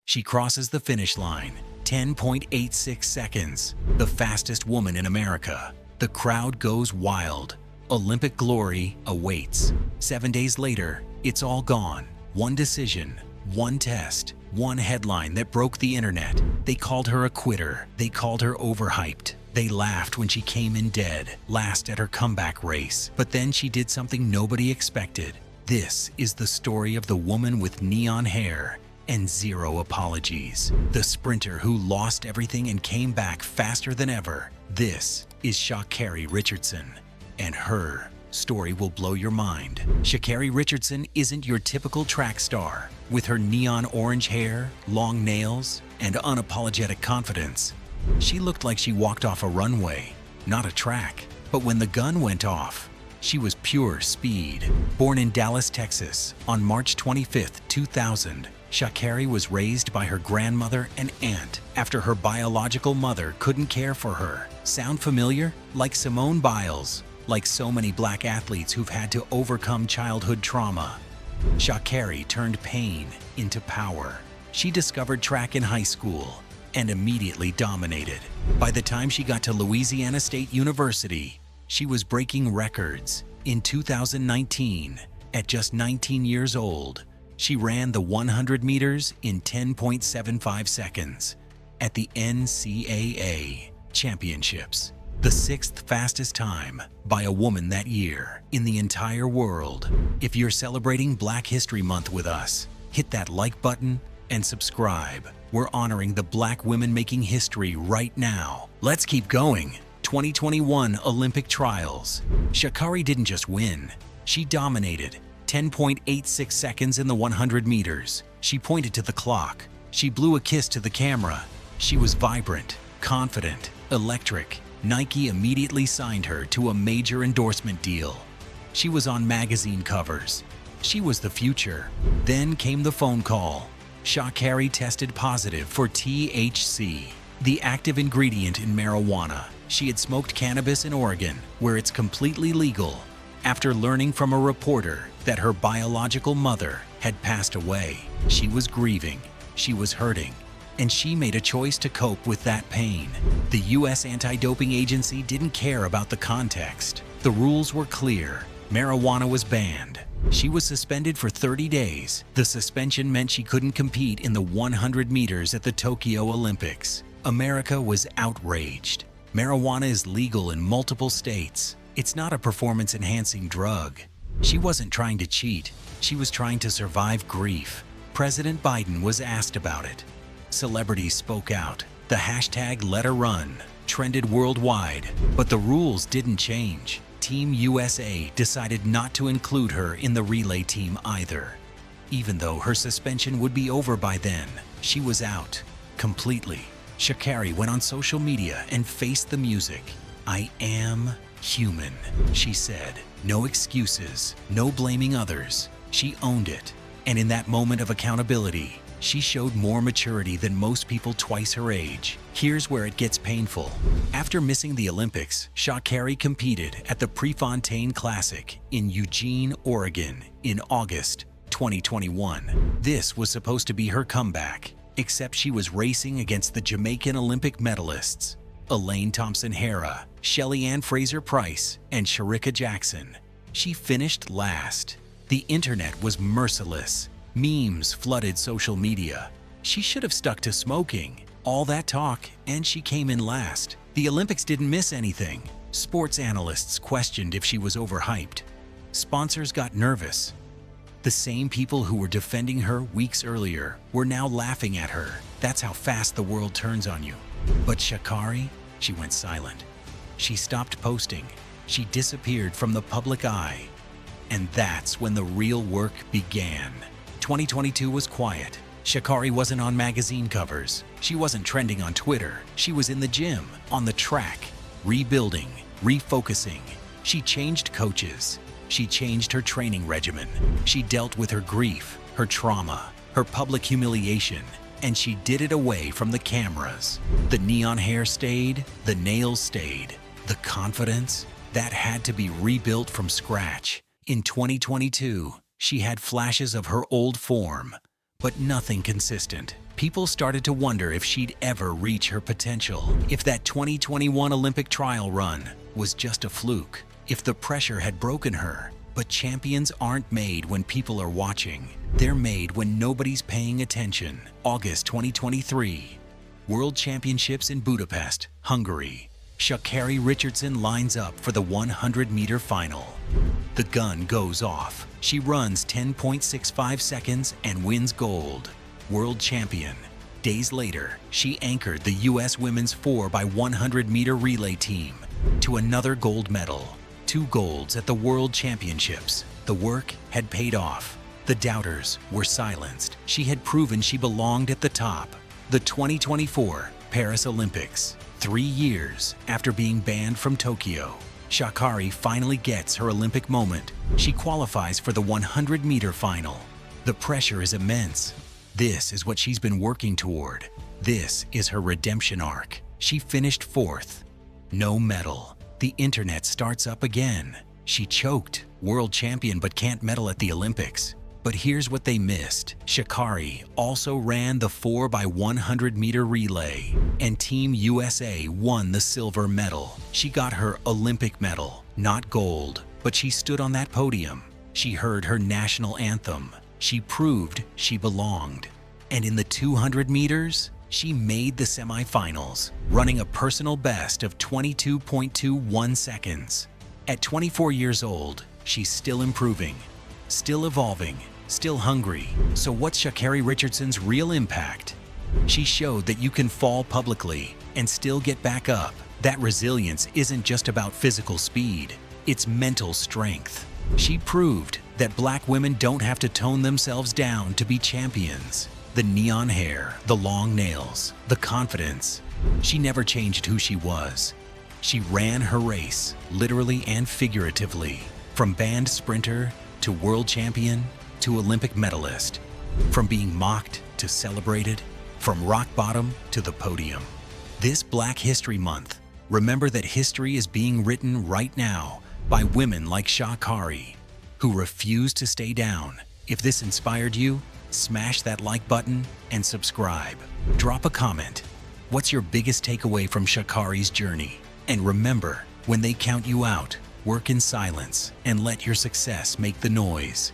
She crosses the finish line, 10.86 seconds, the fastest woman in America. The crowd goes wild. Olympic glory awaits. 7 days later, it's all gone. One decision, one test, one headline that broke the internet. They called her a quitter. They called her overhyped. They laughed when she came in dead, last at her comeback race. But then she did something nobody expected. This is the story of the woman with neon hair and zero apologies. The sprinter who lost everything and came back faster than ever. This is Sha'Carri Richardson, and her story will blow your mind. Sha'Carri Richardson isn't your typical track star. With her neon orange hair, long nails, and unapologetic confidence, she looked like she walked off a runway, not a track. But when the gun went off, she was pure speed. Born in Dallas, Texas, on March 25, 2000, Sha'Carri was raised by her grandmother and aunt after her biological mother couldn't care for her. Sound familiar? Like Simone Biles, like so many black athletes who've had to overcome childhood trauma. Sha'Carri turned pain into power. She discovered track in high school and immediately dominated. By the time she got to Louisiana State University, she was breaking records. In 2019, at just 19 years old, she ran the 100 meters in 10.75 seconds at the NCAA Championships, the 6th fastest time by a woman that year in the entire world. If you're celebrating Black History Month with us, hit that like button and subscribe. We're honoring the black women making history right now. Let's keep going. 2021 Olympic Trials. Sha'Carri didn't just win, she dominated. 10.86 seconds in the 100 meters. She pointed to the clock. She blew a kiss to the camera. She was vibrant, confident, electric. Nike immediately signed her to a major endorsement deal. She was on magazine covers. She was the future. Then came the phone call. Sha'Carri tested positive for THC, the active ingredient in marijuana. She had smoked cannabis in Oregon, where it's completely legal. After learning from a reporter that her biological mother had passed away, she was grieving, she was hurting, and she made a choice to cope with that pain. The U.S. Anti-Doping Agency didn't care about the context. The rules were clear. Marijuana was banned. She was suspended for 30 days. The suspension meant she couldn't compete in the 100 meters at the Tokyo Olympics. America was outraged. Marijuana is legal in multiple states. It's not a performance-enhancing drug. She wasn't trying to cheat. She was trying to survive grief. President Biden was asked about it. Celebrities spoke out. The hashtag Let Her Run trended worldwide, but the rules didn't change. Team USA decided not to include her in the relay team either. Even though her suspension would be over by then, she was out completely. Sha'Carri went on social media and faced the music. "I am human," she said. No excuses, no blaming others. She owned it. And in that moment of accountability, she showed more maturity than most people twice her age. Here's where it gets painful. After missing the Olympics, Sha'Carri competed at the Prefontaine Classic in Eugene, Oregon in August 2021. This was supposed to be her comeback, except she was racing against the Jamaican Olympic medalists, Elaine Thompson-Herah, Shelly Ann Fraser-Price, and Shericka Jackson. She finished last. The internet was merciless. Memes flooded social media. She should have stuck to smoking. All that talk, and she came in last. The Olympics didn't miss anything. Sports analysts questioned if she was overhyped. Sponsors got nervous. The same people who were defending her weeks earlier were now laughing at her. That's how fast the world turns on you. But Sha'Carri, she went silent. She stopped posting. She disappeared from the public eye. And that's when the real work began. 2022 was quiet. Sha'Carri wasn't on magazine covers. She wasn't trending on Twitter. She was in the gym, on the track, rebuilding, refocusing. She changed coaches. She changed her training regimen. She dealt with her grief, her trauma, her public humiliation, and she did it away from the cameras. The neon hair stayed, the nails stayed. The confidence, that had to be rebuilt from scratch. In 2022, she had flashes of her old form, but nothing consistent. People started to wonder if she'd ever reach her potential, if that 2021 Olympic trial run was just a fluke, if the pressure had broken her. But champions aren't made when people are watching. They're made when nobody's paying attention. August 2023, World Championships in Budapest, Hungary. Sha'Carri Richardson lines up for the 100-meter final. The gun goes off. She runs 10.65 seconds and wins gold. World champion. Days later, she anchored the U.S. women's 4x100-meter relay team to another gold medal. 2 golds at the World Championships. The work had paid off. The doubters were silenced. She had proven she belonged at the top. The 2024 Paris Olympics. 3 years after being banned from Tokyo, Sha'Carri finally gets her Olympic moment. She qualifies for the 100-meter final. The pressure is immense. This is what she's been working toward. This is her redemption arc. She finished 4th. No medal. The internet starts up again. She choked. World champion but can't medal at the Olympics. But here's what they missed. Sha'Carri also ran the 4x100-meter relay, and Team USA won the silver medal. She got her Olympic medal, not gold, but she stood on that podium. She heard her national anthem. She proved she belonged. And in the 200 meters, she made the semifinals, running a personal best of 22.21 seconds. At 24 years old, she's still improving, still evolving, still hungry. So what's Sha'Carri Richardson's real impact? She showed that you can fall publicly and still get back up. That resilience isn't just about physical speed, it's mental strength. She proved that Black women don't have to tone themselves down to be champions. The neon hair, the long nails, the confidence. She never changed who she was. She ran her race, literally and figuratively, from banned sprinter to world champion to Olympic medalist, from being mocked to celebrated, from rock bottom to the podium. This Black History Month, remember that history is being written right now by women like Sha'Carri, who refuse to stay down. If this inspired you, smash that like button and subscribe. Drop a comment. What's your biggest takeaway from Sha'Carri's journey? And remember, when they count you out, work in silence and let your success make the noise.